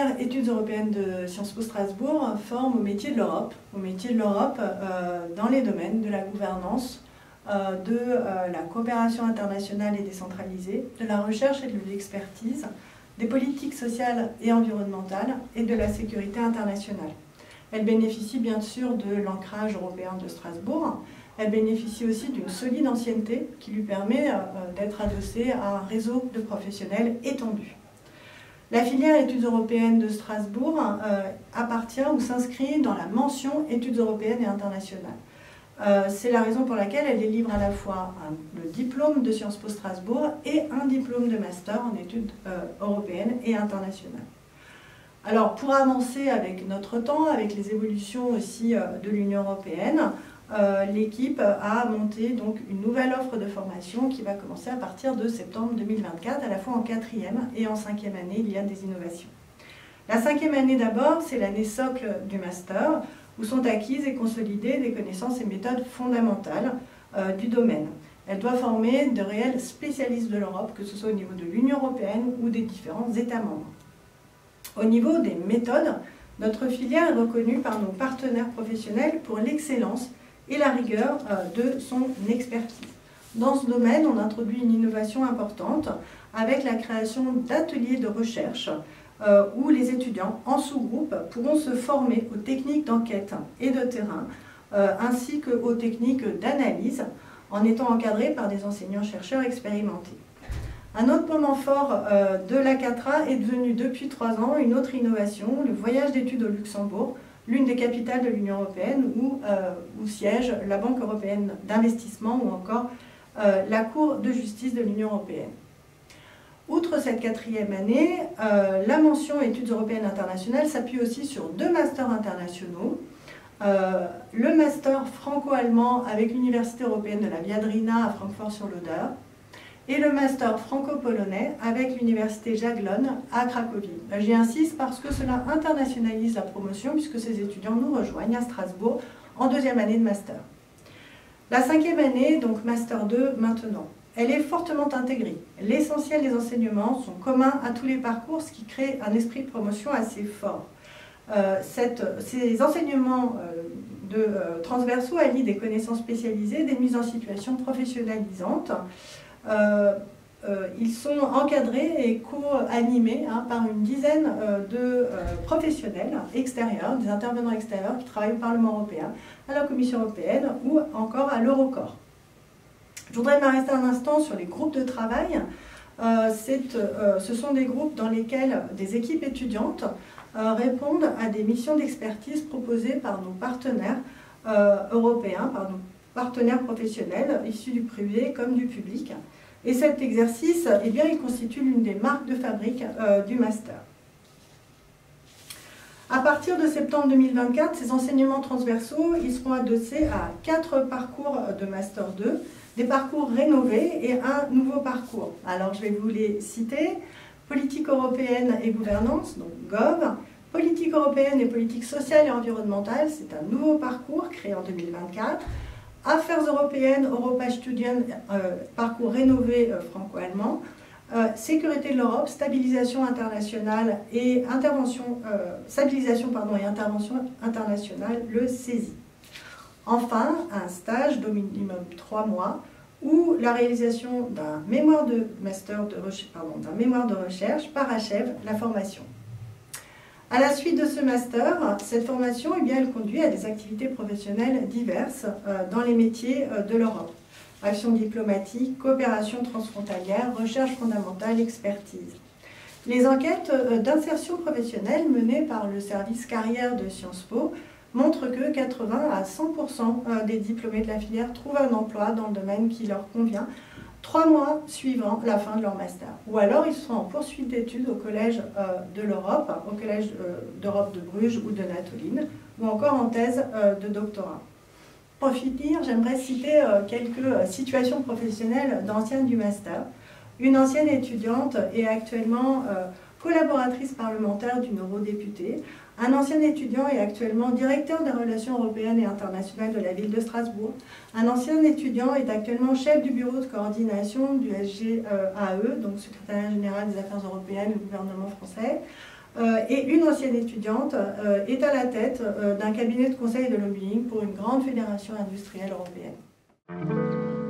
filière études européennes de Sciences Po Strasbourg forme au métier de l'Europe, dans les domaines de la gouvernance, de la coopération internationale et décentralisée, de la recherche et de l'expertise, des politiques sociales et environnementales et de la sécurité internationale. Elle bénéficie bien sûr de l'ancrage européen de Strasbourg. Elle bénéficie aussi d'une solide ancienneté qui lui permet d'être adossée à un réseau de professionnels étendu. La filière études européennes de Strasbourg appartient ou s'inscrit dans la mention études européennes et internationales. C'est la raison pour laquelle elle délivre à la fois le diplôme de Sciences Po Strasbourg et un diplôme de master en études européennes et internationales. Alors, pour avancer avec notre temps, avec les évolutions aussi de l'Union européenne, l'équipe a monté donc une nouvelle offre de formation qui va commencer à partir de septembre 2024, à la fois en 4e et en 5e année, il y a des innovations. La 5e année d'abord, c'est l'année socle du master, où sont acquises et consolidées des connaissances et méthodes fondamentales du domaine. Elle doit former de réels spécialistes de l'Europe, que ce soit au niveau de l'Union européenne ou des différents États membres. Au niveau des méthodes, notre filière est reconnue par nos partenaires professionnels pour l'excellence et la rigueur de son expertise. Dans ce domaine, on introduit une innovation importante avec la création d'ateliers de recherche où les étudiants en sous-groupe pourront se former aux techniques d'enquête et de terrain ainsi qu'aux techniques d'analyse en étant encadrés par des enseignants-chercheurs expérimentés. Un autre moment fort de la CATRA est devenu depuis 3 ans une autre innovation, le voyage d'études au Luxembourg, l'une des capitales de l'Union européenne où siège la Banque européenne d'investissement ou encore la Cour de justice de l'Union européenne. Outre cette 4e année, la mention études européennes internationales s'appuie aussi sur 2 masters internationaux. Le master franco-allemand avec l'Université européenne de la Viadrina à Francfort-sur-l'Oder et le master franco-polonais avec l'université Jagiellon à Cracovie. J'y insiste parce que cela internationalise la promotion puisque ces étudiants nous rejoignent à Strasbourg en 2e année de master. La 5e année, donc master 2 maintenant, elle est fortement intégrée. L'essentiel des enseignements sont communs à tous les parcours, ce qui crée un esprit de promotion assez fort. Ces enseignements transversaux allient des connaissances spécialisées, des mises en situation professionnalisantes. Ils sont encadrés et co-animés par une dizaine de professionnels extérieurs, des intervenants extérieurs qui travaillent au Parlement européen, à la Commission européenne ou encore à l'Eurocorps. Je voudrais m'arrêter un instant sur les groupes de travail. Ce sont des groupes dans lesquels des équipes étudiantes répondent à des missions d'expertise proposées par nos partenaires européens, par nos partenaires professionnels issus du privé comme du public. Et cet exercice, eh bien, il constitue l'une des marques de fabrique du master. À partir de septembre 2024, ces enseignements transversaux ils seront adossés à 4 parcours de Master 2, des parcours rénovés et un nouveau parcours. Alors je vais vous les citer. Politique européenne et gouvernance, donc GOV. Politique européenne et politique sociale et environnementale, c'est un nouveau parcours créé en 2024. Affaires européennes, Europa Studien, parcours rénové franco-allemand. Sécurité de l'Europe, stabilisation internationale et intervention, stabilisation et intervention internationale, le CESI. Enfin, un stage d'au minimum 3 mois où la réalisation d'un mémoire de recherche parachève la formation. À la suite de ce master, cette formation, eh bien, elle conduit à des activités professionnelles diverses dans les métiers de l'Europe. Action diplomatique, coopération transfrontalière, recherche fondamentale, expertise. Les enquêtes d'insertion professionnelle menées par le service carrière de Sciences Po montrent que 80 à 100% des diplômés de la filière trouvent un emploi dans le domaine qui leur convient 3 mois suivant la fin de leur master. Ou alors ils sont en poursuite d'études au Collège de l'Europe, au Collège d'Europe de Bruges ou de Natoline, ou encore en thèse de doctorat. Pour finir, j'aimerais citer quelques situations professionnelles d'anciennes du master. Une ancienne étudiante est actuellement collaboratrice parlementaire d'une eurodéputée. Un ancien étudiant est actuellement directeur des relations européennes et internationales de la ville de Strasbourg. Un ancien étudiant est actuellement chef du bureau de coordination du SGAE, donc secrétariat général des affaires européennes du gouvernement français. et une ancienne étudiante est à la tête d'un cabinet de conseil de lobbying pour une grande fédération industrielle européenne.